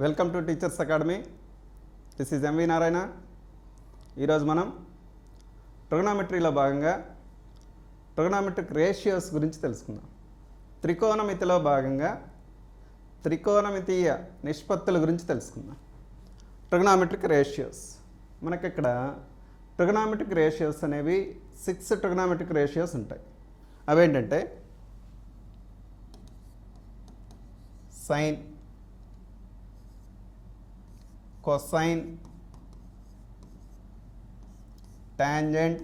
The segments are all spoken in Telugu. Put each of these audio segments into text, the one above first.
Welcome to teachers academy. This is M V Narayana. ఈరోజు మనం ట్రిగోనోమెట్రీలో భాగంగా ట్రిగోనోమెట్రిక్ రేషియోస్ గురించి తెలుసుకుందాం. త్రికోణమితిలో భాగంగా త్రికోణమితీయ నిష్పత్తుల గురించి తెలుసుకుందాం. ట్రిగోనోమెట్రిక్ రేషియోస్ మనకి ఇక్కడ ట్రిగోనోమెట్రిక్ రేషియోస్ అనేవి 6 ట్రిగోనోమెట్రిక్ రేషియోస్ ఉంటాయి. అవేంటంటే sine, cosine, tangent,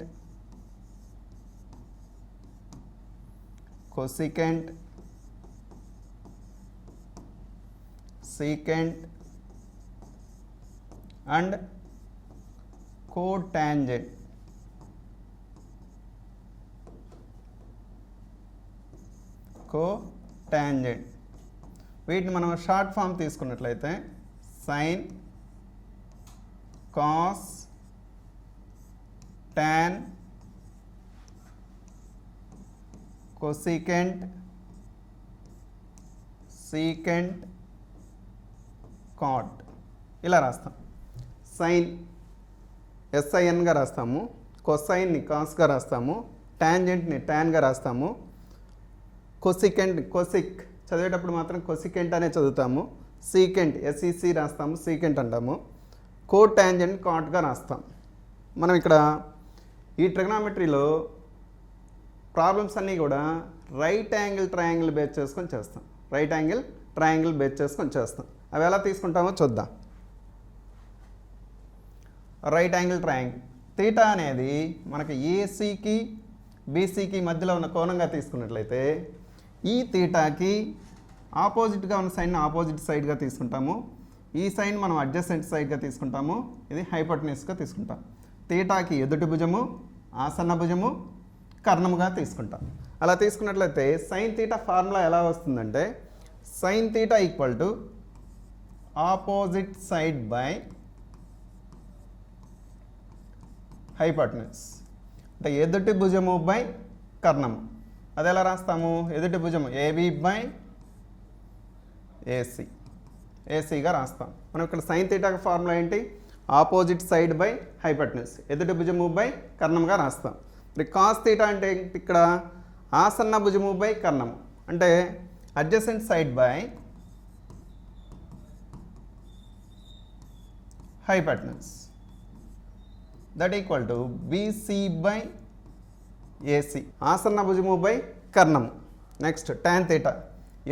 cosecant, secant and cotangent. cotangent వీటిని మనం షార్ట్ ఫామ్ తీసుకున్నట్లయితే sine, cos, tan, cosecant, secant, cot ఇలా రాస్తాం. సైన్ ఎస్ఐఎన్గా రాస్తాము, కొసైన్ని కాస్గా రాస్తాము, టాంజెంట్ని టాన్గా రాస్తాము, కోసికెంట్ కోసిక్ చదివేటప్పుడు మాత్రం కోసికెంట్ అనే చదువుతాము, సీకెంట్ ఎస్ఈసి రాస్తాము, సీకెంట్ అంటాము, కోట్ టాంజెంట్ కాట్గా రాస్తాం. మనం ఇక్కడ ఈ ట్రిగోనోమెట్రీలో ప్రాబ్లమ్స్ అన్నీ కూడా రైట్ యాంగిల్ ట్రయాంగిల్ బేస్ చేసుకొని చేస్తాం. రైట్ యాంగిల్ ట్రయాంగిల్ బేస్ చేసుకొని చేస్తాం. అవి ఎలా తీసుకుంటామో చూద్దాం. రైట్ యాంగిల్ ట్రయాంగిల్ తీటా అనేది మనకి ఏసీకి బీసీకి మధ్యలో ఉన్న కోణంగా తీసుకున్నట్లయితే ఈ తీటాకి ఆపోజిట్గా ఉన్న సైడ్ని ఆపోజిట్ సైడ్గా తీసుకుంటాము. ఈ సైడ్ మనం అడ్జసెంట్ సైడ్గా తీసుకుంటాము. ఇది హైపోటెన్యూస్గా తీసుకుంటాం. తీటాకి ఎదుటి భుజము, ఆసన్న భుజము, కర్ణముగా తీసుకుంటాం. అలా తీసుకున్నట్లయితే సైన్ తీటా ఫార్ములా ఎలా వస్తుందంటే sign theta equal to opposite side by hypotenuse, అంటే ఎదుటి భుజము బై కర్ణము. అది ఎలా రాస్తాము? ఎదుటి భుజము ఏబి బై ఏసీ, ఏసీగా రాస్తాం. మనం ఇక్కడ సైన్ తీటాకి ఫార్ములా ఏంటి? ఆపోజిట్ సైడ్ బై హైపోటెన్యూస్, ఎదుటి భుజము బై కర్ణంగా రాస్తాం. మరి కాస్ తీటా అంటే ఇక్కడ ఆసన్న భుజము బై కర్ణము, అంటే adjacent side by hypotenuse, that equal to BC by AC, ఆసన్న భుజము బై కర్ణము. నెక్స్ట్ టాన్ తీటా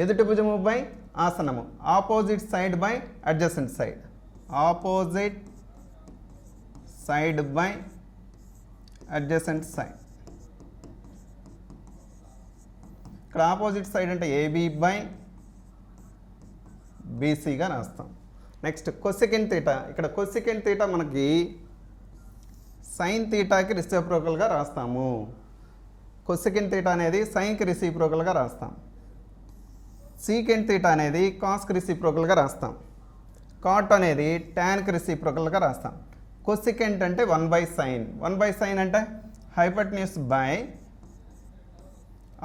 ఎదుటి భుజము బై ఆసనము, opposite side by adjacent side, opposite side by adjacent side. ఇక్కడ ఆపోజిట్ సైడ్ అంటే ఏబి బై బీసీగా రాస్తాం. నెక్స్ట్ కొసెకెంట్ తీటా, ఇక్కడ కొసెకెంట్ తీటా మనకి సైన్ తీటాకి రెసిప్రోకల్గా రాస్తాము. కొసెకెంట్ తీటా అనేది సైన్కి రెసిప్రోకల్గా రాస్తాం. సీకెంట్ తీటా అనేది కాస్కి రెసిప్రోకల్గా రాస్తాం. కాట్ అనేది టాన్కి రెసిప్రోకల్గా రాస్తాం. కొసికెంట్ అంటే 1/sin, 1/sin అంటే hypotenuse by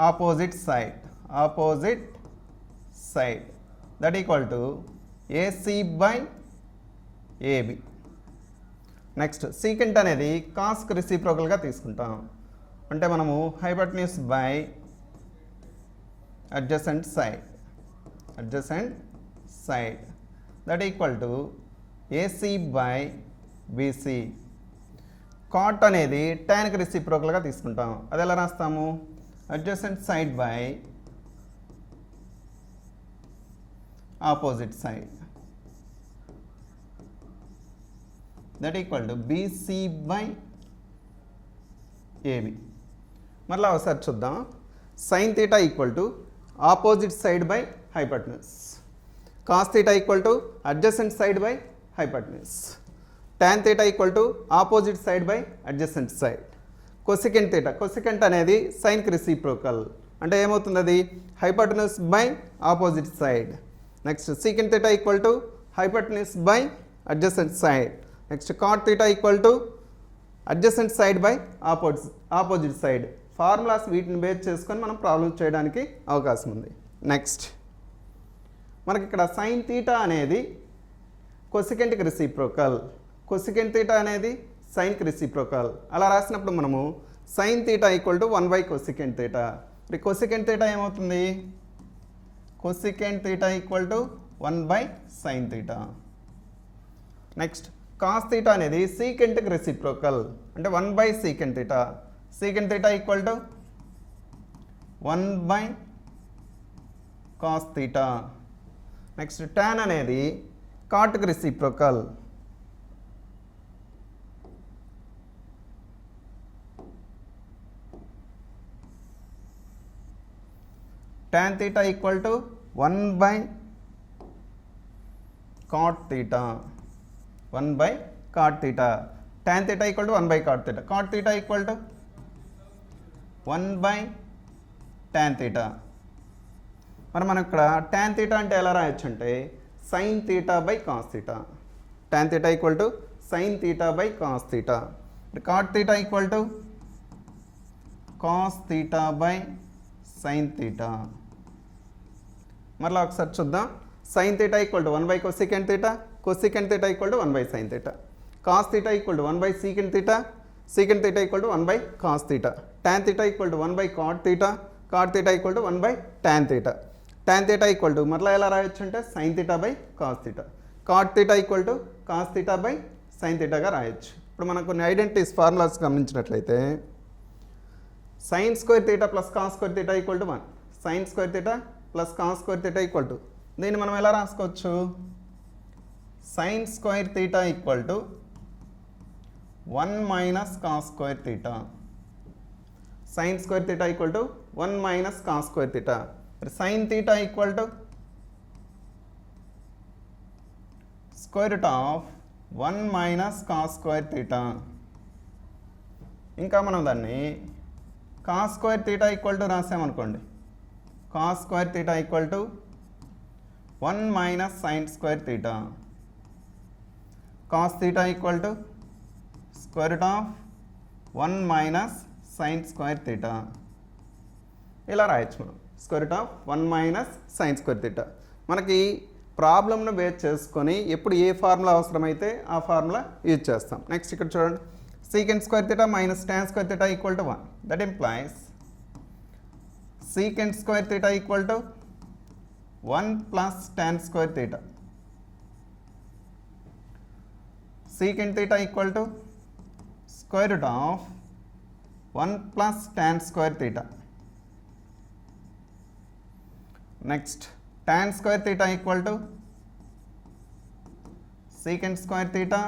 opposite side, opposite side, that equal to AC by AB. Next secant అనేది కాస్కి రెసిప్రోకల్గా తీసుకుంటాం, అంటే మనము hypotenuse by adjacent side, adjacent side, that equal to AC by BC. Cot అనేది టాన్కి రెసిప్రోకల్గా తీసుకుంటాం. అది ఎలా రాస్తాము? Adjacent side by opposite side, that equal to BC by AB. మరలా ఒకసారి చూద్దాం. Sine theta equal to opposite side by hypotenuse, cos theta equal to adjacent side by hypotenuse, tan theta equal to opposite side by adjacent side, cosecant theta, cosecant అనేది sin కి reciprocal, అంటే ఏమవుతుంది? అది hypotenuse by opposite side. Next secant theta equal to hypotenuse by adjacent side. Next cot theta equal to adjacent side by opposite side. Formulas వీటిని బేస్ చేసుకొని మనం ప్రాబ్లమ్స్ చేయడానికి అవకాశం ఉంది. నెక్స్ట్ మనకి ఇక్కడ సైన్ తీటా అనేది కొసికెంట్కి రెసిప్రోకల్. కొసికెంట్ తీటా అనేది సైన్కి రెసిప్రోకల్. అలా రాసినప్పుడు మనము sine theta equal to 1 by cosecant theta. మరి కొసికెంట్ తీటా ఏమవుతుంది? Cosecant theta equal to 1 by sine theta. Next cos theta అనేది సీకెంట్కి రెసిప్రోకల్, అంటే 1 by secant theta. Secant theta equal to 1 by cos theta. Next tan అనేది కాట్కి reciprocal. Tan theta equal to 1 by cot theta. 1 by cot theta. Tan theta equal to 1 by cot theta. Cot theta equal to 1 by tan theta. మరి మనం ఇక్కడ టాన్ తీటా అంటే ఎలా రాయొచ్చు అంటే sine theta by cos theta. Tan theta equal to sine theta by cos theta. Cot theta equal to cos theta by sine theta. మరలా ఒకసారి చూద్దాం. Sine theta equal to 1 by cosecant theta. Cosecant theta equal to 1 by sine theta. Cos theta equal to 1 by secant theta. Secant theta equal to 1 by cos theta. Tan theta equal to 1 by cot theta. Cot theta equal to 1 by tan theta. Tan theta equal to మరలా ఎలా రాయొచ్చు అంటే sine theta by cos theta. Cot theta equal to cos theta by sine తీటాగా రాయొచ్చు. ఇప్పుడు మనం కొన్ని ఐడెంటిటీస్ ఫార్ములాస్ గమనించినట్లయితే sine square theta plus cos square theta equal to 1. Sine square theta plus cos square theta equal to, దీన్ని మనం ఎలా రాసుకోవచ్చు? Sine square theta equal to 1 minus cos square theta. Sine square theta equal to 1 minus cos square theta. Sine theta equal to square root of 1 minus cos square theta. ఇంకా మనం దాన్ని cos square theta equal to రాసామనుకోండి, cos square theta equal to 1 minus sine square theta. Cos theta equal to square root of 1 minus sine square theta. ఇలా రాయొచ్చు మనం, square root of 1 minus sine square theta. మనకి ప్రాబ్లమ్ను బేస్ చేసుకొని ఎప్పుడు ఏ ఫార్ములా అవసరమైతే ఆ ఫార్ములా యూజ్ చేస్తాం. నెక్స్ట్ ఇక్కడ చూడండి, secant square theta minus tan square theta equal to 1. That implies secant square theta equal to 1 plus tan square theta. Secant theta equal to square root of 1 plus tan square theta. Next tan square theta equal to secant square theta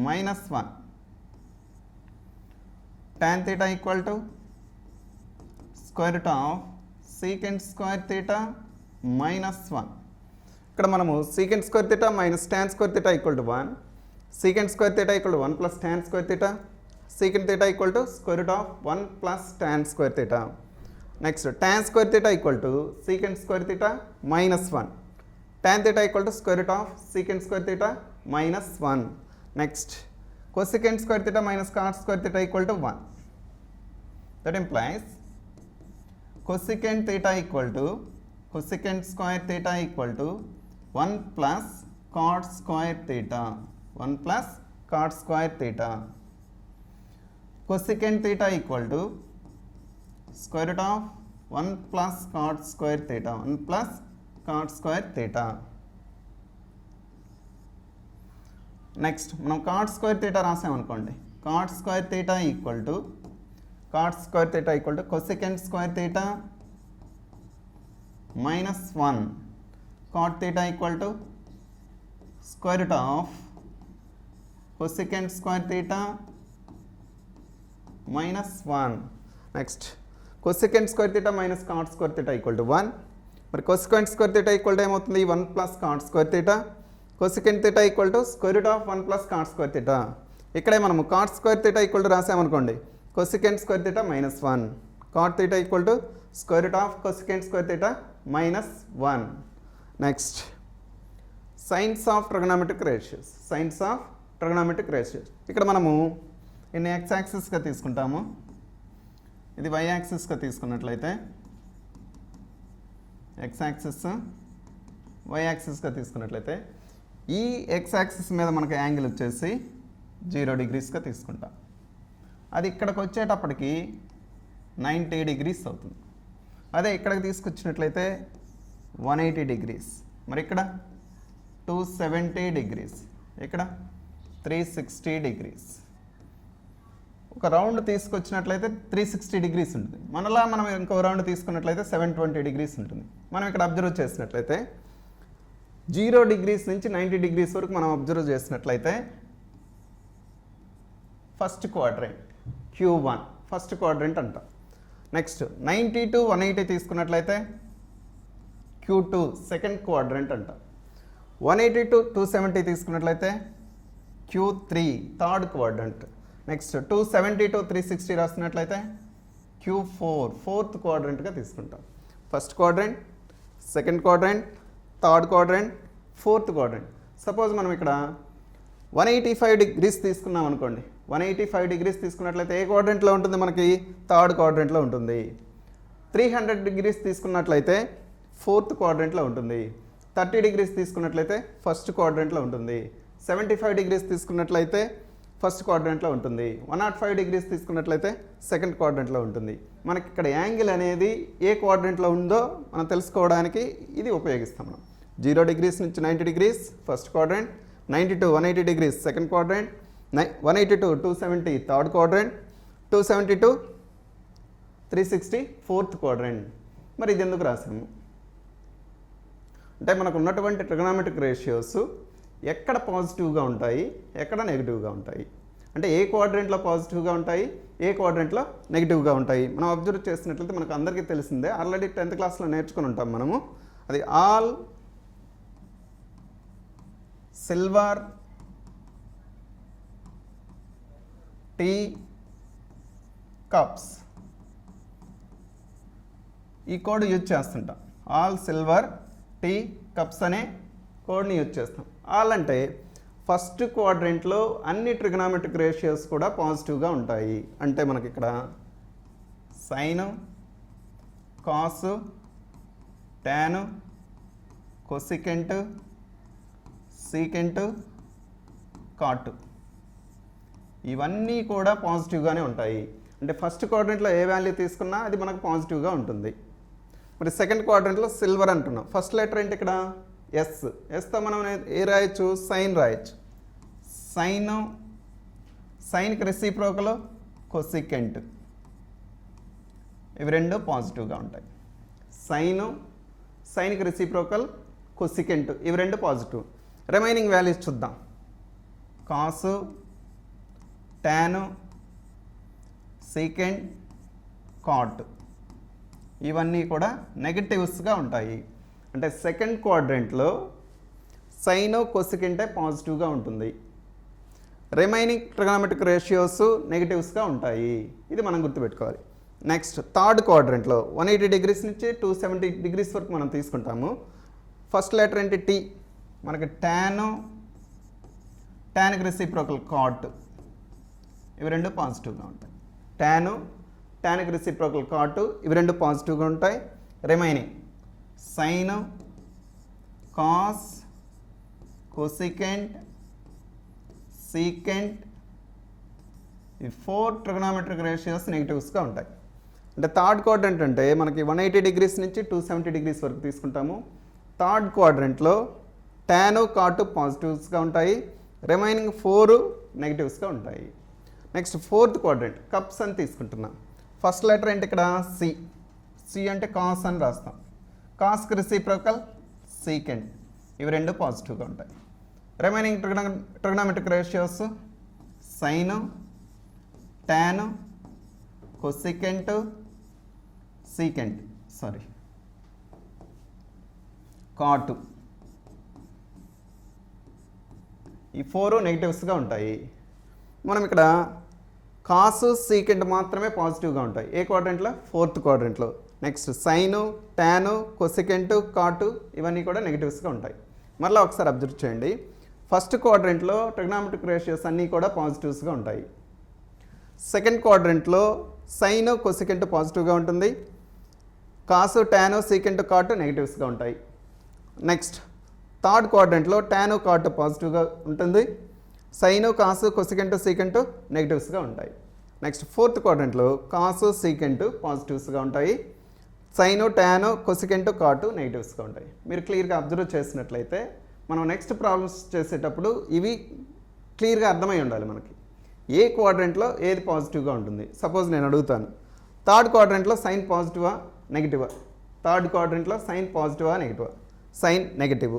minus 1. tan theta equal to square root of secant square theta minus 1. ఇక్కడ మనము secant square theta minus tan square theta equal to 1. Secant square theta equal to 1 plus tan square theta. Secant theta equal to square root of 1 plus tan square theta. Next tan square theta equal to secant square theta minus 1. tan theta equal to square root of secant square theta minus 1. Next cosecant square theta minus cot square theta equal to 1. That implies cosecant theta equal to cosecant square theta equal to 1 plus cot square theta. 1 plus cot square theta. Cosecant theta equal to square root of 1 plus cot square theta. 1 plus cot square theta. Next మనం కాట్ స్క్వేర్ తీటా రాసామనుకోండి, cot square theta equal to cosecant square theta minus 1. Cot theta equal to square root of cosecant square theta minus 1. Next cosecant square theta minus cot square theta equal to 1. మరి cosecant square theta equal to ఏమవుతుంది? 1 plus cot square theta. Cosecant theta equal to square root of 1 plus cot square theta. ఇక్కడే మనము cot square theta equal to రాసామనుకోండి, cosecant square theta minus 1. Cot theta equal to square root of cosecant square theta minus 1. Next signs of trigonometric ratios. Signs of trigonometric ratios ఇక్కడ మనము ఇన్ని ఎక్స్ యాక్సిస్గా తీసుకుంటాము, ఇది వై యాక్సిస్గా తీసుకున్నట్లయితే ఎక్స్ యాక్సిస్, వై యాక్సిస్గా తీసుకున్నట్లయితే ఈ ఎక్స్ యాక్సిస్ మీద మనకి యాంగిల్ వచ్చేసి 0 డిగ్రీస్గా తీసుకుంటాం. అది ఇక్కడికి వచ్చేటప్పటికి 90 డిగ్రీస్ అవుతుంది. అదే ఇక్కడికి తీసుకొచ్చినట్లయితే 180 డిగ్రీస్, మరి ఇక్కడ 270 డిగ్రీస్, ఇక్కడ 360 డిగ్రీస్. ఒక రౌండ్ తీసుకొచ్చినట్లయితే 360 డిగ్రీస్ ఉంటుంది. మనం ఇంకో రౌండ్ తీసుకున్నట్లయితే 720 డిగ్రీస్ ఉంటుంది. మనం ఇక్కడ అబ్జర్వ్ చేసినట్లయితే 0 డిగ్రీస్ నుంచి 90 డిగ్రీస్ వరకు మనం అబ్జర్వ్ చేసినట్లయితే first quadrant Q1 first quadrant అంటాం. నెక్స్ట్ 90 to 180 తీసుకున్నట్లయితే Q2 సెకండ్ క్వాడ్రంట్ అంటాం. 180 to 270 తీసుకున్నట్లయితే Q3 third quadrant. Next 270 to 360 రాస్తున్నట్లయితే Q4 ఫోర్త్ క్వాడ్రంట్గా తీసుకుంటాం. First quadrant, second quadrant, third quadrant, fourth quadrant. Suppose మనం ఇక్కడ 185 డిగ్రీస్ తీసుకున్నాం అనుకోండి. 185 డిగ్రీస్ తీసుకున్నట్లయితే ఏ క్వాడ్రంట్లో ఉంటుంది? మనకి థర్డ్ క్వాడ్రంట్లో ఉంటుంది. 300 డిగ్రీస్ తీసుకున్నట్లయితే ఫోర్త్ క్వాడ్రంట్లో ఉంటుంది. 30 డిగ్రీస్ తీసుకున్నట్లయితే ఫస్ట్ క్వాడ్రంట్లో ఉంటుంది. 75 డిగ్రీస్ తీసుకున్నట్లయితే ఫస్ట్ క్వాడ్రంట్లో ఉంటుంది. 105 డిగ్రీస్ తీసుకున్నట్లయితే సెకండ్ క్వాడ్రంట్లో ఉంటుంది. మనకి ఇక్కడ యాంగిల్ అనేది ఏ క్వాడ్రంట్లో ఉందో మనం తెలుసుకోవడానికి ఇది ఉపయోగిస్తాం. మనం 0 డిగ్రీస్ నుంచి 90 degrees first quadrant, 90 to 180 degrees second quadrant, 180 to 270 third quadrant, 270 to 360 fourth quadrant. మరి ఇది ఎందుకు రాసాము అంటే మనకు ఉన్నటువంటి ట్రిగోనోమెట్రిక్ రేషియోస్ ఎక్కడ పాజిటివ్గా ఉంటాయి, ఎక్కడ నెగిటివ్గా ఉంటాయి, అంటే ఏ క్వాడ్రంట్లో పాజిటివ్గా ఉంటాయి, ఏ క్వాడ్రంట్లో నెగిటివ్గా ఉంటాయి. మనం అబ్జర్వ్ చేసినట్లయితే మనకు అందరికీ తెలిసిందే, ఆల్రెడీ 10th క్లాస్లో నేర్చుకుని ఉంటాం మనము. అది ఆల్ సిల్వర్ టీ కప్స్ ఈ కోడ్ యూజ్ చేస్తుంటాం. ఆల్ సిల్వర్ టీ కప్స్ అనే కోడ్ని యూజ్ చేస్తాం. ఆల్ అంటే ఫస్ట్ క్వాడ్రంట్లో అన్ని ట్రిగోనోమెట్రిక్ రేషియోస్ కూడా పాజిటివ్గా ఉంటాయి. అంటే మనకి ఇక్కడ సైను, కాసు, టాను, కొసికెంట్, సీకెంట్, కాటు ఇవన్నీ కూడా పాజిటివ్గానే ఉంటాయి. అంటే ఫస్ట్ క్వాడ్రంట్లో ఏ వాల్యూ తీసుకున్నా అది మనకు పాజిటివ్గా ఉంటుంది. మరి సెకండ్ క్వాడ్రంట్లో సిల్వర్ అంటున్నాం. ఫస్ట్ లెటర్ ఏంటి ఇక్కడ? ఎస్. ఎస్తో మనం ఏ రాయొచ్చు? సైన్ రాయొచ్చు. సైను, సైన్కి రెసిప్రోకల్ కొసికెంట్, ఇవి రెండు పాజిటివ్గా ఉంటాయి. సైను, సైన్కి రెసిప్రోకల్ కొసికెంట్, ఇవి రెండు పాజిటివ్. రిమైనింగ్ వాల్యూస్ చూద్దాం. కాసు, టాను, సీకెంట్, కాట్ ఇవన్నీ కూడా నెగటివ్స్గా ఉంటాయి. అంటే సెకండ్ క్వాడ్రంట్లో సైను, కొసికెంటే పాజిటివ్గా ఉంటుంది. రిమైనింగ్ ట్రిగోనోమెట్రిక్ రేషియోస్ నెగిటివ్స్గా ఉంటాయి. ఇది మనం గుర్తుపెట్టుకోవాలి. నెక్స్ట్ థర్డ్ క్వాడ్రంట్లో 180 డిగ్రీస్ నుంచి 270 డిగ్రీస్ వరకు మనం తీసుకుంటాము. ఫస్ట్ లెటర్ ఏంటి? టీ. మనకి టాను, టాన్కి రెసిప్రోకల్ కాట్, ఇవి రెండు పాజిటివ్గా ఉంటాయి. టాను, టాన్కి రెసిప్రోకల్ కాట్, ఇవి రెండు పాజిటివ్గా ఉంటాయి. Remaining sine, cos, cosecant, secant, ఈ 4 ట్రిగోనోమెట్రిక్ రేషియోస్ నెగిటివ్స్గా ఉంటాయి. అంటే థర్డ్ క్వాడ్రంట్ అంటే మనకి 180 డిగ్రీస్ నుంచి 270 డిగ్రీస్ వరకు తీసుకుంటాము. థర్డ్ క్వాడ్రంట్లో టాను, కాటు పాజిటివ్స్గా ఉంటాయి. రిమైనింగ్ 4 నెగిటివ్స్గా ఉంటాయి. నెక్స్ట్ ఫోర్త్ క్వాడ్రంట్ కప్స్ అని తీసుకుంటున్నాం. ఫస్ట్ లెటర్ ఏంటి ఇక్కడ? సి. సి అంటే కాస్ అని రాస్తాం. కాస్కి రెసిప్రోకల్ సీకెంట్, ఇవి రెండు పాజిటివ్గా ఉంటాయి. Remaining trigonometric ratios sine, tan, cosecant, secant, cot, ఈ 4 నెగిటివ్స్గా ఉంటాయి. మనం ఇక్కడ కాసు, సీకెంట్ మాత్రమే పాజిటివ్గా ఉంటాయి. ఏ క్వాడ్రంట్లో? Fourth క్వాడ్రంట్లో. Next sign, tan, cosecant, కాటు ఇవన్నీ కూడా నెగిటివ్స్గా ఉంటాయి. మళ్ళీ ఒకసారి అబ్జర్వ్ చేయండి. ఫస్ట్ క్వాడ్రంట్లో ట్రిగోనోమెట్రిక్ రేషియోస్ అన్నీ కూడా పాజిటివ్స్గా ఉంటాయి. సెకండ్ క్వాడ్రంట్లో సైను, కొసికెంట్ పాజిటివ్గా ఉంటుంది. కాసు, టాను, సీకెంట్, కాటు నెగిటివ్స్గా ఉంటాయి. నెక్స్ట్ థర్డ్ క్వాడ్రంట్లో టాన్ కాట్ పాజిటివ్గా ఉంటుంది, సైన్ కాసు కొసికెంట్ సీకెంట్ నెగిటివ్స్గా ఉంటాయి. నెక్స్ట్ ఫోర్త్ క్వాడ్రంట్లో కాసు సీకెంట్ పాజిటివ్స్గా ఉంటాయి, సైను టాను కొసికెంట్ కాటు నెగిటివ్స్గా ఉంటాయి. మీరు క్లియర్గా అబ్జర్వ్ చేసినట్లయితే మనం నెక్స్ట్ ప్రాబ్లమ్స్ చేసేటప్పుడు ఇవి క్లియర్గా అర్థమై ఉండాలి మనకి. ఏ క్వాడ్రంట్లో ఏది పాజిటివ్గా ఉంటుంది. సపోజ్ నేను అడుగుతాను, థర్డ్ క్వాడ్రంట్లో సైన్ పాజిటివా నెగిటివా? థర్డ్ క్వాడ్రంట్లో సైన్ పాజిటివా నెగిటివా? Sine negative.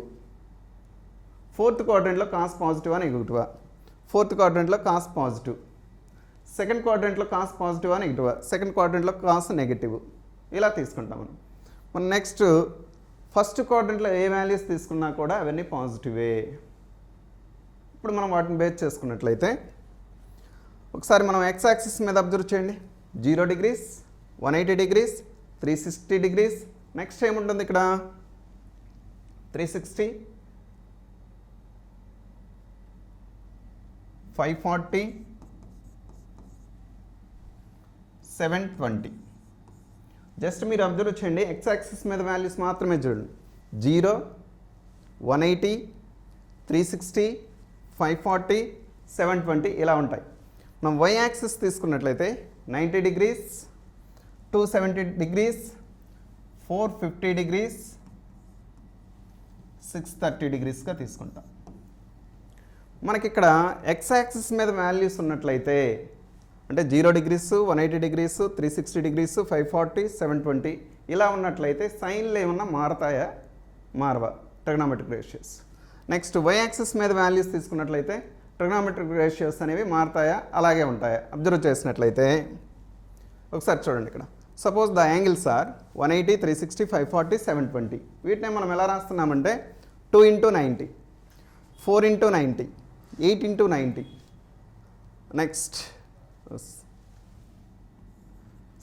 ఫోర్త్ క్వాడ్రంట్లో కాస్ పాజిటివా నెగిటివా? ఫోర్త్ క్వాడ్రంట్లో కాస్ పాజిటివ్. సెకండ్ క్వాడ్రంట్లో కాస్ పాజిటివా నెగిటివా? సెకండ్ క్వాడ్రంట్లో కాస్ నెగిటివ్. ఇలా తీసుకుంటాం మనం. నెక్స్ట్ ఫస్ట్ క్వాడ్రంట్లో ఏ వాల్యూస్ తీసుకున్నా కూడా అవన్నీ పాజిటివే. ఇప్పుడు మనం వాటిని బేస్ చేసుకున్నట్లయితే ఒకసారి మనం ఎక్స్ యాక్సిస్ మీద అబ్జర్వ్ చేయండి. 0 degrees, 180 degrees, 360 degrees. నెక్స్ట్ ఏముంటుంది ఇక్కడ? 360, 540, 720. జస్ట్ మీరు అబ్జర్వ్ చేయండి, ఎక్స్ యాక్సిస్ మీద వాల్యూస్ మాత్రమే చూడండి. 0, 180, 360, 540, 720 ఇలా ఉంటాయి. మనం వై యాక్సిస్ తీసుకున్నట్లయితే 90 degrees, 270 degrees, 450 degrees, 630 degreesగా తీసుకుంటాం. మనకి ఇక్కడ ఎక్స్ యాక్సిస్ మీద వాల్యూస్ ఉన్నట్లయితే అంటే 0 degrees, 180 degrees, 360 degrees, 540, 720 ఇలా ఉన్నట్లయితే సైన్లు ఏమన్నా మారతాయా? మారవా? Trigonometric ratios. Next Y axis మీద వాల్యూస్ తీసుకున్నట్లయితే ట్రిగ్నోమెట్రిక్ రేషియోస్ అనేవి మారతాయా అలాగే ఉంటాయా? అబ్జర్వ్ చేసినట్లయితే ఒకసారి చూడండి ఇక్కడ. Suppose the angles are 180, 360, 540, 720. వీటిని మనం ఎలా రాస్తున్నామంటే 2 into 90, 4 into 90, 8 into 90, next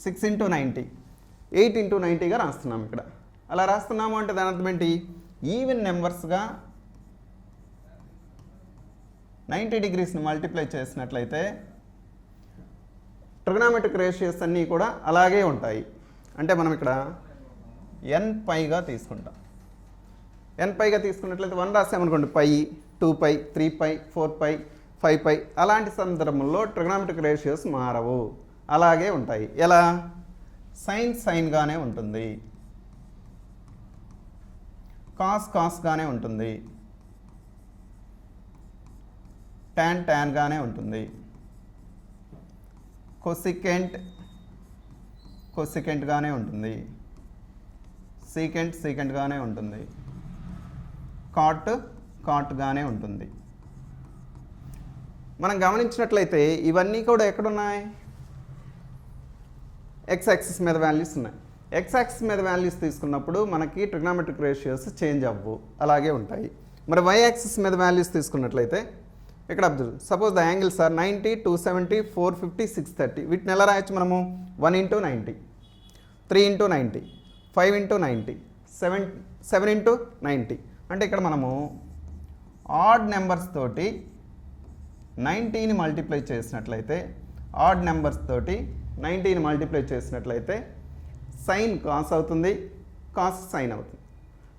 6 into 90, 8 into 90గా రాస్తున్నాం ఇక్కడ. అలా రాస్తున్నాము అంటే దాని అర్థం ఏంటి? ఈవెన్ నెంబర్స్గా 90 degreesని మల్టిప్లై చేసినట్లయితే ట్రిగ్నోమెట్రిక్ రేషియోస్ అన్నీ కూడా అలాగే ఉంటాయి. అంటే మనం ఇక్కడ n పైగా తీసుకుంటాం. n పైగా తీసుకున్నట్లయితే 1 రాసామనుకోండి, పై, 2π, 3π, 4π, 5π అలాంటి సందర్భంలో ట్రిగ్నోమెట్రిక్ రేషియోస్ మారవు, అలాగే ఉంటాయి. ఎలా? సైన్ సైన్గానే ఉంటుంది, కాస్ కాస్గానే ఉంటుంది, టాన్ టాన్గానే ఉంటుంది, కొసికెంట్ కొసికెంట్గానే ఉంటుంది, సీకెంట్ సీకెంట్గానే ఉంటుంది, కాట్ కాట్గానే ఉంటుంది. మనం గమనించినట్లయితే ఇవన్నీ కూడా ఎక్కడున్నాయి? ఎక్స్ యాక్సిస్ మీద వాల్యూస్ ఉన్నాయి. ఎక్స్ యాక్సిస్ మీద వాల్యూస్ తీసుకున్నప్పుడు మనకి ట్రిగ్నోమెట్రిక్ రేషియోస్ చేంజ్ అవ్వవు, అలాగే ఉంటాయి. మరి వై యాక్సిస్ మీద వాల్యూస్ తీసుకున్నట్లయితే ఇక్కడ observe. Suppose the angles are 90, 270, 450, 630. వీటిని ఎలా రాయొచ్చు మనము? 1 into 90, 3 into 90, 5 into 90, 7 into 90. అంటే ఇక్కడ మనము ఆడ్ నెంబర్స్ తోటి 90ని మల్టిప్లై చేసినట్లయితే, ఆడ్ నెంబర్స్ తోటి 90ని మల్టిప్లై చేసినట్లయితే సైన్ కాస్ అవుతుంది, కాస్ సైన్ అవుతుంది,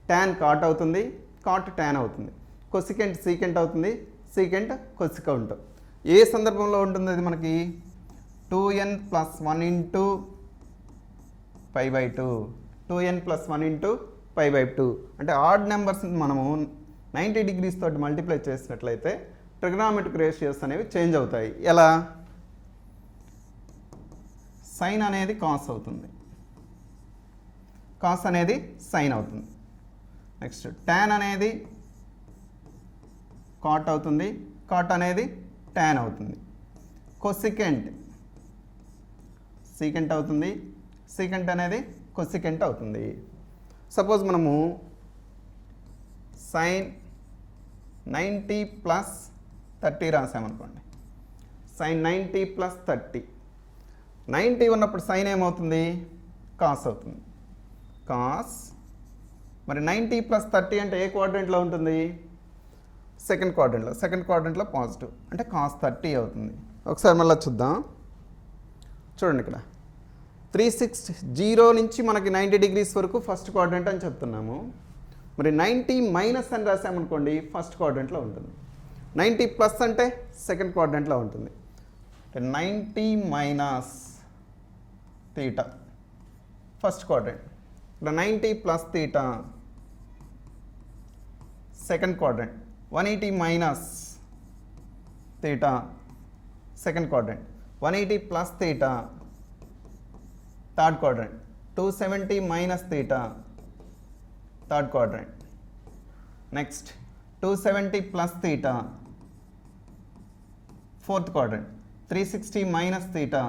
టాన్ కాట్ అవుతుంది, కాట్ టాన్ అవుతుంది, కొసికెంట్ సీకెంట్ అవుతుంది, సీకెంట్ కొసికెంట్. ఏ సందర్భంలో ఉంటుంది అది మనకి? 2n + 1 into π/2, 2n + 1 into π/2. అంటే ఆడ్ నెంబర్స్ మనము 90 degrees తోటి మల్టిప్లై చేసినట్లయితే ట్రిగ్నోమెట్రిక్ రేషియోస్ అనేవి చేంజ్ అవుతాయి. ఎలా? సైన్ అనేది కాస్ అవుతుంది, కాస్ అనేది సైన్ అవుతుంది. నెక్స్ట్ టాన్ అనేది కాట్ అవుతుంది, కాట్ అనేది టాన్ అవుతుంది. కొసికెంట్ సీకెంట్ అవుతుంది, సీకెంట్ అనేది కొసికెంట్ అవుతుంది. సపోజ్ మనము సైన్ 90 + 30 రాసామనుకోండి. సైన్ 90 + 30. 90 ఉన్నప్పుడు సైన్ ఏమవుతుంది? కాస్ అవుతుంది, కాస్. మరి 90 + 30 అంటే ఏ క్వాడ్రంట్లో ఉంటుంది? సెకండ్ క్వాడ్రంట్లో. సెకండ్ క్వాడ్రంట్లో పాజిటివ్ అంటే కాస్ 30 అవుతుంది. ఒకసారి మళ్ళీ చూద్దాం. చూడండి ఇక్కడ 360 నుంచి మనకి 90 degrees వరకు ఫస్ట్ క్వాడ్రంట్ అని చెప్తున్నాము. మరి 90 మైనస్ అని రాసామనుకోండి ఫస్ట్ క్వాడ్రంట్లో ఉంటుంది, 90 ప్లస్ అంటే సెకండ్ క్వాడ్రంట్లో ఉంటుంది. 90 మైనస్ తీటా ఫస్ట్ క్వాడ్రంట్, ఇక్కడ 90 plus theta second quadrant, 180 minus theta second quadrant, 180 plus theta third quadrant, 270 minus theta third quadrant. Next 270 plus theta fourth quadrant, 360 minus theta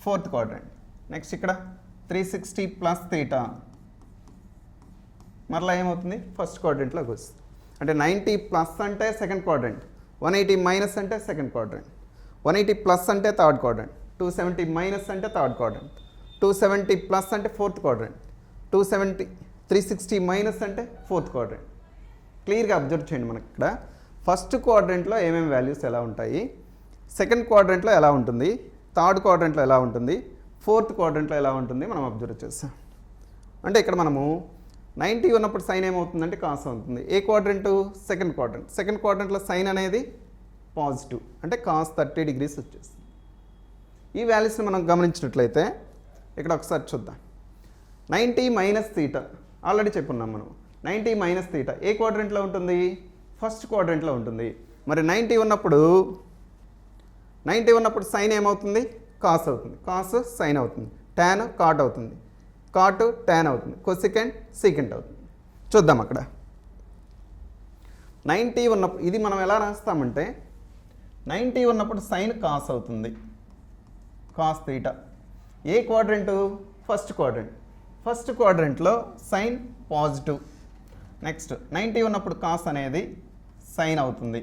fourth quadrant. Next ఇక్కడ 360 ప్లస్ తీటా మరలా ఏమవుతుంది ఫస్ట్ క్వాడ్రంట్లోకి వస్తుంది. అంటే 90 ప్లస్ అంటే సెకండ్ క్వాడ్రంట్, 180 మైనస్ అంటే సెకండ్ క్వాడ్రంట్, 180 ప్లస్ అంటే థర్డ్ క్వాడ్రంట్, 270 మైనస్ అంటే థర్డ్ క్వాడ్రంట్, 270 ప్లస్ అంటే ఫోర్త్ క్వాడ్రంట్, 360 మైనస్ అంటే ఫోర్త్ క్వాడ్రంట్. క్లియర్గా అబ్జర్వ్ చేయండి. మనకి ఇక్కడ ఫస్ట్ క్వాడ్రంట్లో ఏమేమి వాల్యూస్ ఎలా ఉంటాయి, సెకండ్ క్వాడ్రంట్లో ఎలా ఉంటుంది, థర్డ్ క్వాడ్రంట్లో ఎలా ఉంటుంది, ఫోర్త్ క్వాడ్రంట్లో ఎలా ఉంటుంది మనం అబ్జర్వ్ చేస్తాం. అంటే ఇక్కడ మనము 90 ఉన్నప్పుడు సైన్ ఏమవుతుందంటే కాస్ అవుతుంది. ఏ క్వాడ్రంట్ సెకండ్ క్వాడ్రంట్లో సైన్ అనేది పాజిటివ్ అంటే కాస్ 30 డిగ్రీస్ వచ్చేస్తుంది. ఈ వాల్యూస్ని మనం గమనించినట్లయితే ఇక్కడ ఒకసారి చూద్దాం. 90 మైనస్ తీటా ఆల్రెడీ చెప్పున్నాం మనం. 90 మైనస్ తీటా ఏ క్వాడ్రంట్లో ఉంటుంది, ఫస్ట్ క్వాడ్రంట్లో ఉంటుంది. మరి 90 ఉన్నప్పుడు సైన్ ఏమవుతుంది, కాస్ అవుతుంది, కాస్ సైన్ అవుతుంది, టాన్ కాట్ అవుతుంది, కాట్ టాన్ అవుతుంది, కొసికెంట్ సీకెంట్ అవుతుంది. చూద్దాం అక్కడ 90 ఉన్నప్పుడు ఇది మనం ఎలా రాస్తామంటే 90 ఉన్నప్పుడు సైన్ కాస్ అవుతుంది, కాస్ తీటా. ఏ క్వాడ్రంట్, ఫస్ట్ క్వాడ్రంట్లో సైన్ పాజిటివ్. నెక్స్ట్ 90 ఉన్నప్పుడు కాస్ అనేది సైన్ అవుతుంది.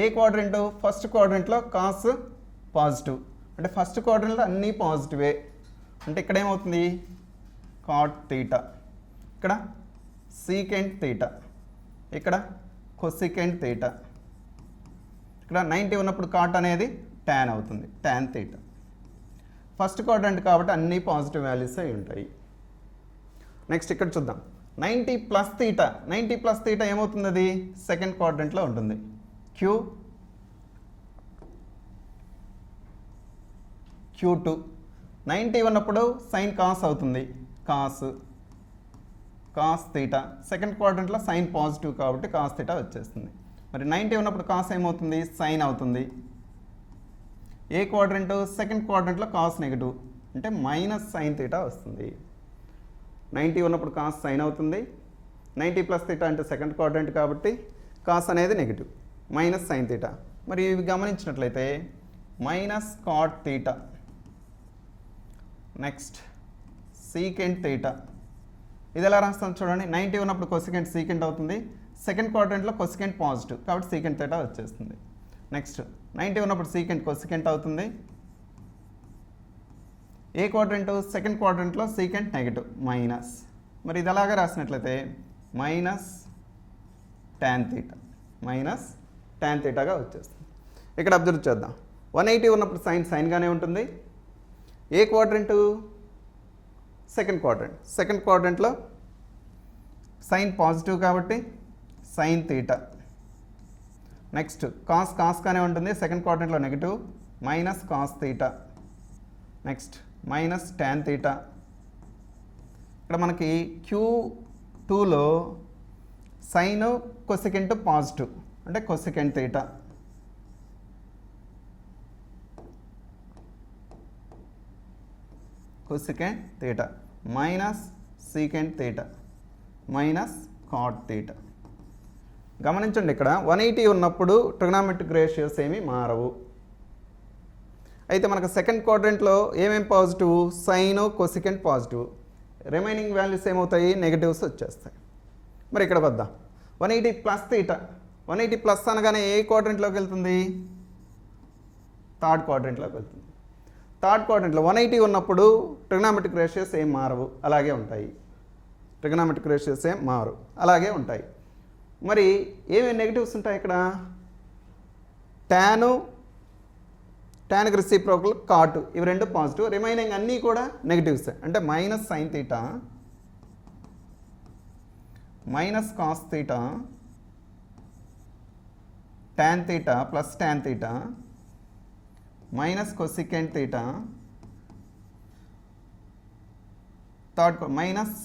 ఏ క్వాడ్రంట్, ఫస్ట్ క్వాడ్రంట్లో కాస్ పాజిటివ్ అంటే ఫస్ట్ క్వాడ్రంట్లో అన్నీ పాజిటివే. అంటే ఇక్కడ ఏమవుతుంది కాట్ తీటా, ఇక్కడ సీకెంట్ తీటా, ఇక్కడ కొసికెంట్ తీటా. ఇక్కడ 90 ఉన్నప్పుడు కాట్ అనేది టాన్ అవుతుంది, టాన్ తీటా. ఫస్ట్ క్వాడ్రంట్ కాబట్టి అన్నీ పాజిటివ్ వాల్యూస్ అయి ఉంటాయి. నెక్స్ట్ ఇక్కడ చూద్దాం 90 ప్లస్ తీటా. 90 ప్లస్ తీటా ఏమవుతుంది, అది సెకండ్ క్వాడ్రంట్లో ఉంటుంది. Q2 90 ఉన్నప్పుడు సైన్ కాస్ అవుతుంది, కాస్ తీటా. సెకండ్ క్వాడ్రంట్లో సైన్ పాజిటివ్ కాబట్టి కాస్ తీటా వచ్చేస్తుంది. మరి 90 ఉన్నప్పుడు కాస్ ఏమవుతుంది, సైన్ అవుతుంది. ఏ క్వాడ్రంట్, సెకండ్ క్వాడ్రంట్లో కాస్ నెగిటివ్ అంటే మైనస్ సైన్ తీటా వస్తుంది. 90 ఉన్నప్పుడు కాస్ సైన్ అవుతుంది, 90 ప్లస్ తీటా అంటే సెకండ్ క్వాడ్రంట్ కాబట్టి కాస్ అనేది నెగిటివ్, మైనస్ సైన్ తీటా. మరి ఇవి గమనించినట్లయితే minus cot theta, next secant theta. ఇది ఎలా రాస్తాం చూడండి. 90 ఉన్నప్పుడు కొసికెంట్ సీకెంట్ అవుతుంది, సెకండ్ క్వాడ్రంట్లో కొసికెంట్ పాజిటివ్ కాబట్టి సీకెంట్ తీటా వచ్చేస్తుంది. నెక్స్ట్ 90 ఉన్నప్పుడు సీకెంట్ కొసికెంట్ అవుతుంది. ఏ క్వాడ్రంట్, సెకండ్ క్వాడ్రంట్లో సీకెంట్ నెగిటివ్ మైనస్. మరి ఇది అలాగే రాసినట్లయితే మైనస్ టాన్ తీటాగా వచ్చేస్తుంది. ఇక్కడ అబ్జర్వ్ చేద్దాం. 180 ఉన్నప్పుడు సైన్గానే ఉంటుంది. ఏ క్వాడ్రంట్, సెకండ్ క్వాడ్రంట్లో సైన్ పాజిటివ్ కాబట్టి సైన్ తీటా. నెక్స్ట్ కాస్గానే ఉంటుంది, సెకండ్ క్వాడ్రంట్లో negative minus cos theta. Next minus tan theta. ఇక్కడ మనకి Q2లో సైన్ కొసికెంట్ పాజిటివ్ అంటే cosecant theta. Cosecant theta minus secant theta minus cot theta. గమనించండి ఇక్కడ 180 ఉన్నప్పుడు ట్రిగ్నామెట్రిక్ రేషియోస్ ఏమీ మారవు. అయితే మనకు సెకండ్ క్వాడ్రంట్లో ఏమేమి positive, sine cosecant positive, remaining values ఏమవుతాయి, నెగిటివ్స్ వచ్చేస్తాయి. మరి ఇక్కడ వద్దాం 180 ప్లస్ తీటా. 180 ప్లస్ అనగానే ఏ క్వాడ్రంట్లోకి వెళ్తుంది, థర్డ్ క్వాడ్రంట్లోకి వెళ్తుంది. థర్డ్ క్వాడ్రంట్లో 180 ఉన్నప్పుడు ట్రిగ్నామెట్రిక్ రేషియోస్ ఏం మారవు, అలాగే ఉంటాయి. అలాగే ఉంటాయి. మరి ఏమేమి నెగిటివ్స్ ఉంటాయి ఇక్కడ, టాన్కి రెసిప్రోకల్ కాట్, ఇవి రెండు పాజిటివ్, రిమైనింగ్ అన్నీ కూడా నెగిటివ్స్. అంటే minus sine theta minus cos theta tan theta plus tan theta minus cosecant theta minus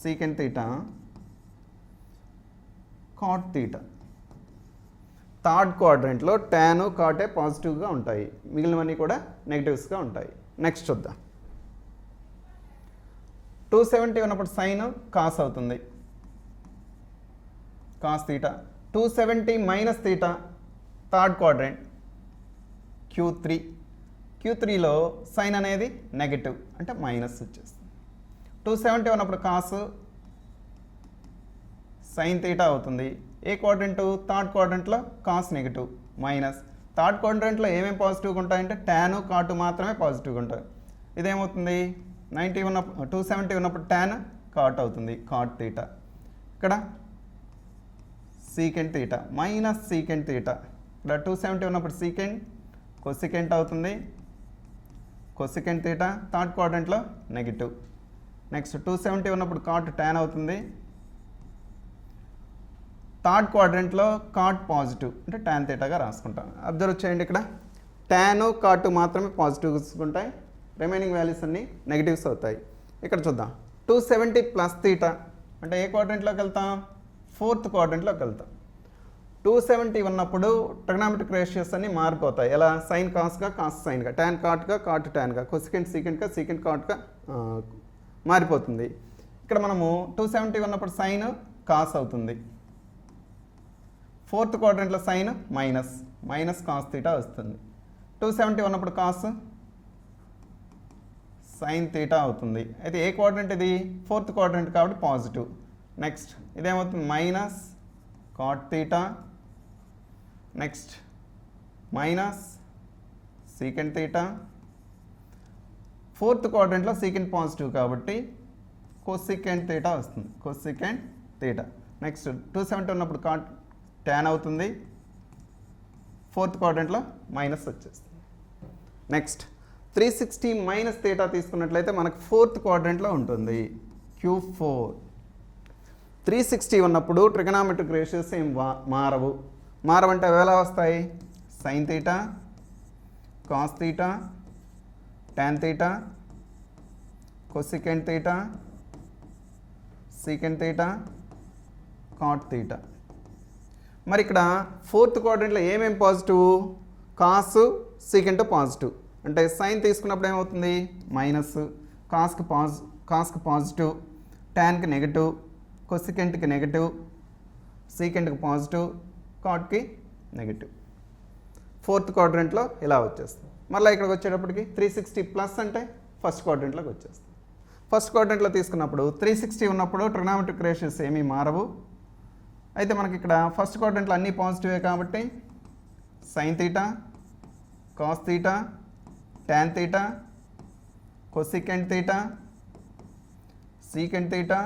secant theta cot theta. Third క్వాడ్రంట్లో టాను కాటే పాజిటివ్గా ఉంటాయి, మిగిలినవన్నీ కూడా నెగిటివ్స్గా ఉంటాయి. నెక్స్ట్ చూద్దాం. 270 ఉన్నప్పుడు సైన్ కాస్ అవుతుంది, cos theta. 270 minus theta third quadrant Q3లో సైన్ అనేది నెగిటివ్ అంటే మైనస్ వచ్చేస్తుంది. 270 ఉన్నప్పుడు కాస్ సైన్ తీటా అవుతుంది. ఏ క్వాడ్రంట్? థర్డ్ క్వాడ్రంట్లో కాస్ నెగిటివ్ మైనస్. థర్డ్ క్వాడ్రంట్లో ఏమేమి పాజిటివ్గా ఉంటాయంటే టాను కాటు మాత్రమే పాజిటివ్గా ఉంటాయి. ఇదేమవుతుంది? 270 ఉన్నప్పుడు టాన్ కాట్ అవుతుంది, కాట్ తీటా. ఇక్కడ secant theta minus secant theta. ఇక్కడ 270 ఉన్నప్పుడు సీకెంట్ కొసికెంట్ అవుతుంది, కొసికెంట్ తీటా. థర్డ్ క్వాడ్రంట్లో నెగిటివ్. నెక్స్ట్ 270 ఉన్నప్పుడు కాట్ టాన్ అవుతుంది. థర్డ్ క్వాడ్రంట్లో కాట్ పాజిటివ్ అంటే టాన్ తీటాగా రాసుకుంటాం. అబ్జర్వ్ చేయండి, ఇక్కడ టాను కాటు మాత్రమే పాజిటివ్ తీసుకుంటాయి, రిమైనింగ్ వాల్యూస్ అన్నీ నెగిటివ్స్ అవుతాయి. ఇక్కడ చూద్దాం. 270 ప్లస్ తీటా అంటే ఏ క్వాడ్రంట్లోకి వెళ్తాం? ఫోర్త్ క్వాడ్రంట్లోకి వెళ్తాం. 270 ఉన్నప్పుడు ట్రిగ్నామెట్రిక్ రేషియోస్ అన్నీ మారిపోతాయి. ఎలా? సైన్ కాస్గా, కాస్ సైన్గా, టాన్ కాట్గా, కాట్ టాన్గా, కొసికెంట్ సీకెంట్గా, సీకెంట్ కాట్గా మారిపోతుంది. ఇక్కడ మనము 270 ఉన్నప్పుడు సైన్ కాస్ అవుతుంది. ఫోర్త్ క్వాడ్రంట్లో సైన్ మైనస్ కాస్ తీటా వస్తుంది. 270 ఉన్నప్పుడు కాస్ సైన్ తీటా అవుతుంది. అయితే ఏ క్వాడ్రంట్ ఇది? ఫోర్త్ క్వాడ్రంట్ కాబట్టి పాజిటివ్. నెక్స్ట్ ఇదేమవుతుంది? Minus cot theta, next minus secant theta. Fourth క్వాడ్రంట్లో సీకెంట్ పాజిటివ్ కాబట్టి కొసికెంట్ తీటా వస్తుంది, కొసికెంట్ తీటా. నెక్స్ట్ 270 ఉన్నప్పుడు కాట్ టాన్ అవుతుంది, ఫోర్త్ క్వాడ్రంట్లో మైనస్ వచ్చేస్తుంది. నెక్స్ట్ 360 మైనస్ తీటా తీసుకున్నట్లయితే మనకు ఫోర్త్ క్వాడ్రంట్లో ఉంటుంది, Q4. 360 ఉన్నప్పుడు ట్రిగనామెట్రిక్ రేషియోస్ ఏం మారవంటే అవి ఎలా వస్తాయి? Sine theta, cos theta, tan theta, cosecant theta, secant theta, cot theta. మరి ఇక్కడ ఫోర్త్ క్వాడ్రంట్లో ఏమేమి పాజిటివ్? కాస్ సీకెంట్ పాజిటివ్ అంటే సైన్ తీసుకున్నప్పుడు ఏమవుతుంది? మైనస్. కాస్కి పాజిటివ్, టాన్కి నెగిటివ్, కొసికెంట్కి నెగిటివ్, సీకెంట్కి పాజిటివ్, కాట్కి నెగిటివ్. ఫోర్త్ క్వాడ్రంట్లో ఇలా వచ్చేస్తుంది. మళ్ళీ ఇక్కడికి వచ్చేటప్పటికి 360 ప్లస్ అంటే ఫస్ట్ క్వాడ్రంట్లోకి వచ్చేస్తుంది. ఫస్ట్ క్వాడ్రంట్లో తీసుకున్నప్పుడు 360 ఉన్నప్పుడు ట్రిగనామెట్రిక్ రేషియోస్ ఏమీ మారవు. అయితే మనకి ఇక్కడ ఫస్ట్ క్వాడ్రంట్లో అన్నీ పాజిటివే కాబట్టి sine theta, cos theta, tan theta, cosecant theta, secant theta,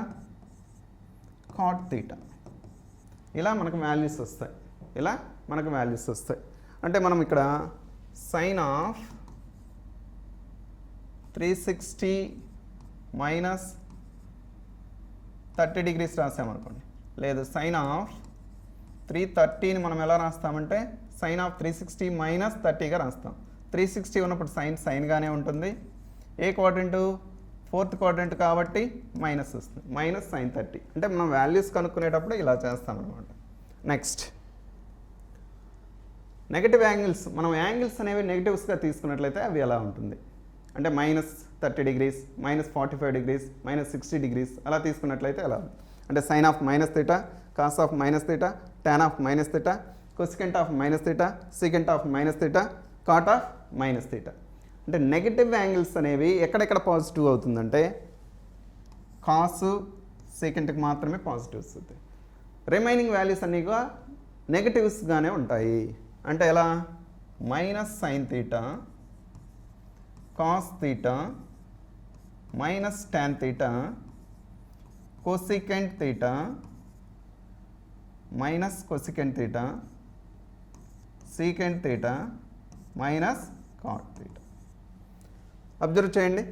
cot theta. ఇలా మనకు వాల్యూస్ వస్తాయి. అంటే మనం ఇక్కడ సైన్ ఆఫ్ 360 మైనస్ 30 డిగ్రీస్ రాసామనుకోండి, లేదు సైన్ ఆఫ్ 330ని మనం ఎలా రాస్తామంటే సైన్ ఆఫ్ 360 మైనస్ 30గా రాస్తాం. 360 ఉన్నప్పుడు సైన్గానే ఉంటుంది. ఏ క్వాడ్రంట్? ఫోర్త్ క్వాడ్రంట్ కాబట్టి మైనస్ వస్తుంది, మైనస్ సైన్ 30. అంటే మనం వాల్యూస్ కనుక్కునేటప్పుడు ఇలా చేస్తామన్నమాట. Next negative angles. మనం యాంగిల్స్ అనేవి నెగిటివ్స్గా తీసుకున్నట్లయితే అవి ఎలా ఉంటుంది అంటే minus 30 degrees, minus 45 degrees, minus 60 degrees అలా తీసుకున్నట్లయితే ఎలా అంటే sine of minus theta, cos of minus theta, tan of minus theta, cosecant of minus theta, secant of minus theta, cot of minus theta. అంటే నెగిటివ్ యాంగిల్స్ అనేవి ఎక్కడెక్కడ పాజిటివ్ అవుతుందంటే కాసు సీకెంట్కి మాత్రమే పాజిటివ్స్ అవుతాయి, రిమైనింగ్ వాల్యూస్ అన్నీ కూడా నెగిటివ్స్గానే ఉంటాయి. అంటే ఎలా? Minus sine theta, cos theta, minus tan theta, cosecant theta, minus cosecant theta, secant theta, minus cot theta. Observe చేయండి,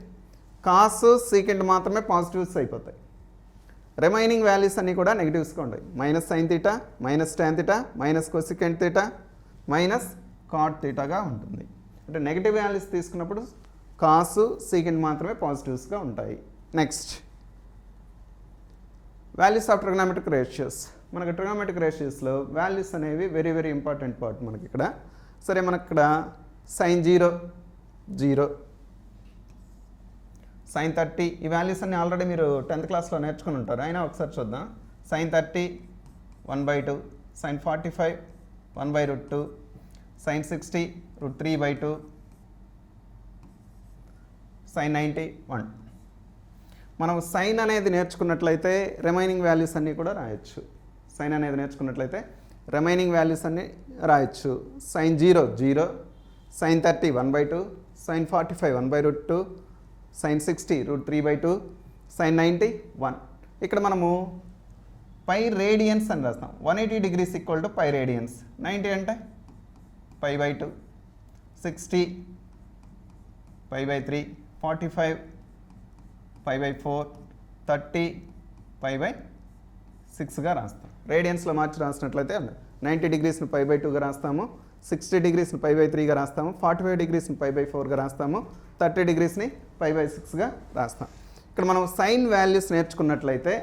కాస్ సీకెంట్ మాత్రమే పాజిటివ్స్ అయిపోతాయి, రిమైనింగ్ వాల్యూస్ అన్నీ కూడా నెగిటివ్స్గా ఉంటాయి. Minus sine theta, minus tan theta, minus cosecant theta, minus cot తీటాగా ఉంటుంది. అంటే నెగిటివ్ వాల్యూస్ తీసుకున్నప్పుడు కాసు సీకెంట్ మాత్రమే పాజిటివ్స్గా ఉంటాయి. Next values of trigonometric ratios. మనకి ట్రిగ్నోమెట్రిక్ రేషియోస్లో వాల్యూస్ అనేవి వెరీ వెరీ ఇంపార్టెంట్ పార్ట్ మనకి ఇక్కడ. సరే, మనకి ఇక్కడ సైన్ 0 0, సైన్ 30 ఈ వాల్యూస్ అన్ని ఆల్రెడీ మీరు 10th క్లాస్లో నేర్చుకుని ఉంటారు. అయినా ఒకసారి చూద్దాం. Sine 30 1/2, sine 45 1/√2, sine 60 √3/2, sine 90 1. మనం సైన్ అనేది నేర్చుకున్నట్లయితే రిమైనింగ్ వాల్యూస్ అన్నీ కూడా రాయొచ్చు. సైన్ అనేది నేర్చుకున్నట్లయితే రిమైనింగ్ వాల్యూస్ అన్నీ రాయొచ్చు. Sine 0 0, sine 30 1/2, sine 45 1/√2, sine 60 √3/2, sine 90 1. ఇక్కడ మనము పై రేడియన్స్ అని రాస్తాం. 180 degrees equal to pi radians. 90 అంటే π/2, 60 π/3, 45 π/4, 30 π/6గా రాస్తాం. రేడియన్స్లో మార్చి రాసినట్లయితే 90 degreesని π/2గా రాస్తాము, 60 degreesని π/3గా రాస్తాము, 45 degreesని π/4గా రాస్తాము, 30 degreesని π/6గా రాస్తాం. ఇక్కడ మనం సైన్ వాల్యూస్ నేర్చుకున్నట్లయితే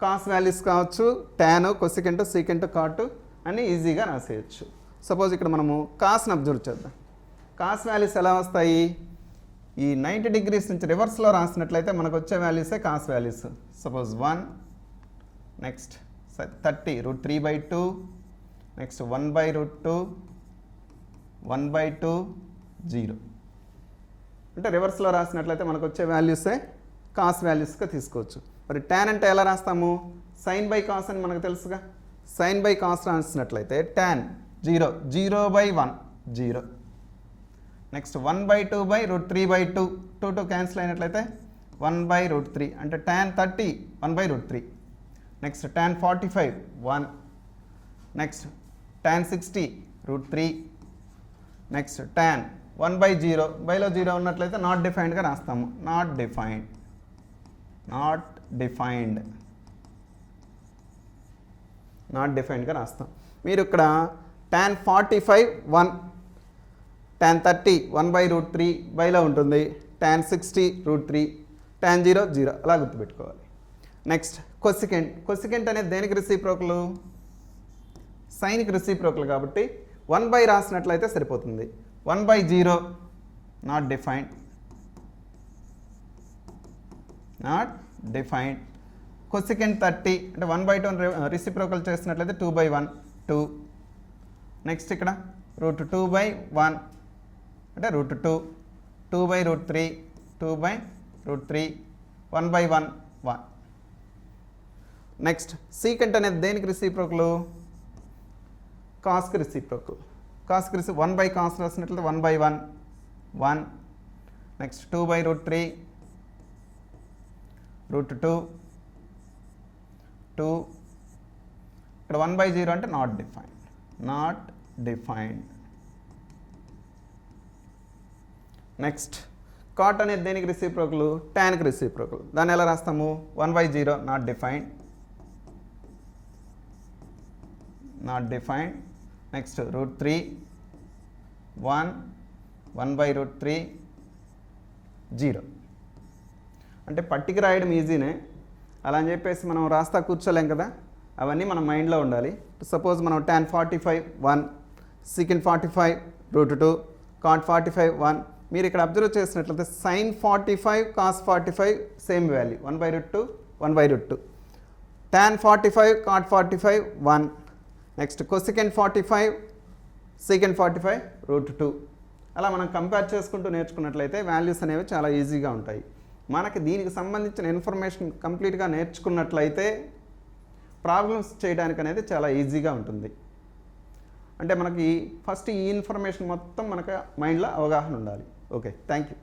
కాస్ వాల్యూస్ కావచ్చు, టాన్, కొసికెంట్, సీకెంట్, కాట్ అన్నీ ఈజీగా రాసేయచ్చు. సపోజ్ ఇక్కడ మనము కాస్ని అబ్జర్వ్ చేద్దాం. కాస్ వాల్యూస్ ఎలా వస్తాయి? ఈ 90 degrees నుంచి రివర్స్లో రాసినట్లయితే మనకు వచ్చే వాల్యూసే cos values. Suppose 1, next 30 √3/2, next 1/√2, 1/2 0. అంటే రివర్స్లో రాసినట్లయితే మనకు వచ్చే వాల్యూసే కాస్ వాల్యూస్గా తీసుకోవచ్చు. మరి టాన్ అంటే ఎలా రాస్తాము? సైన్ బై కాస్ అని మనకు తెలుసుగా. సైన్ బై కాస్ రాసినట్లయితే టాన్ 0 0/1 0, నెక్స్ట్ 1/2/√3/2, 2 క్యాన్సిల్ అయినట్లయితే 1/√3 అంటే tan 30 1/√3. Next tan 45 1, next tan 60 √3, next tan 1/0, బైలో 0 ఉన్నట్లయితే నాట్ డిఫైన్డ్గా రాస్తాము. Not defined, not defined, not డిఫైన్డ్గా రాస్తాం. మీరు ఇక్కడ టాన్ 45 1, టాన్ 30 1/√3 బైలో ఉంటుంది, టాన్ 60 √3, టాన్ 0 0 అలా గుర్తుపెట్టుకోవాలి. Next cosecant. కొసికెంట్ అనేది దేనికి రెసిప్రోకల్? సైన్కి రెసిప్రోకల్ కాబట్టి 1/, రాసినట్లయితే సరిపోతుంది. 1/0 not defined, not defined. Cosecant 30 అంటే 1/2 రెసిప్రోకల్ చేసినట్లయితే 2/1 2. నెక్స్ట్ ఇక్కడ √2/1 అంటే √2, 2/√3 2/√3, 1/1 1. నెక్స్ట్ సీకెంట్ అనేది దేనికి రెసిప్రోకల్? కాస్కి రెసిప్రోకల్. కాస్కి 1/cos రాసినట్లయితే 1/1 1, నెక్స్ట్ 2/√3 √2 2. ఇక్కడ 1/0 అంటే not defined, not defined. Next cot అనేది దేనికి రెసిప్రోకల్? టాన్కి రెసిప్రోకల్. దాన్ని ఎలా రాస్తాము? 1/0 not defined, not defined. Next √3 1, 1/√3 0. అంటే పట్టిక రాయడం ఈజీనే, అలా అని చెప్పేసి మనం రాస్తా కూర్చోలేం కదా. అవన్నీ మన మైండ్లో ఉండాలి. సపోజ్ మనం టాన్ 45 1, సీకెంట్ 45 √2, కాట్ 45 1. మీరు ఇక్కడ అబ్జర్వ్ చేసినట్లయితే sine 45 cos 45 same value 1/√2 1/√2, tan 45 cot 45 1, next cosecant 45 secant 45 √2. అలా మనం కంపేర్ చేసుకుంటూ నేర్చుకున్నట్లయితే వాల్యూస్ అనేవి చాలా ఈజీగా ఉంటాయి. మనకి దీనికి సంబంధించిన ఇన్ఫర్మేషన్ కంప్లీట్గా నేర్చుకున్నట్లయితే ప్రాబ్లమ్స్ చేయడానికి అనేది చాలా ఈజీగా ఉంటుంది. అంటే మనకి ఫస్ట్ ఈ ఇన్ఫర్మేషన్ మొత్తం మనకు మైండ్లో అవగాహన ఉండాలి. Okay, thank you.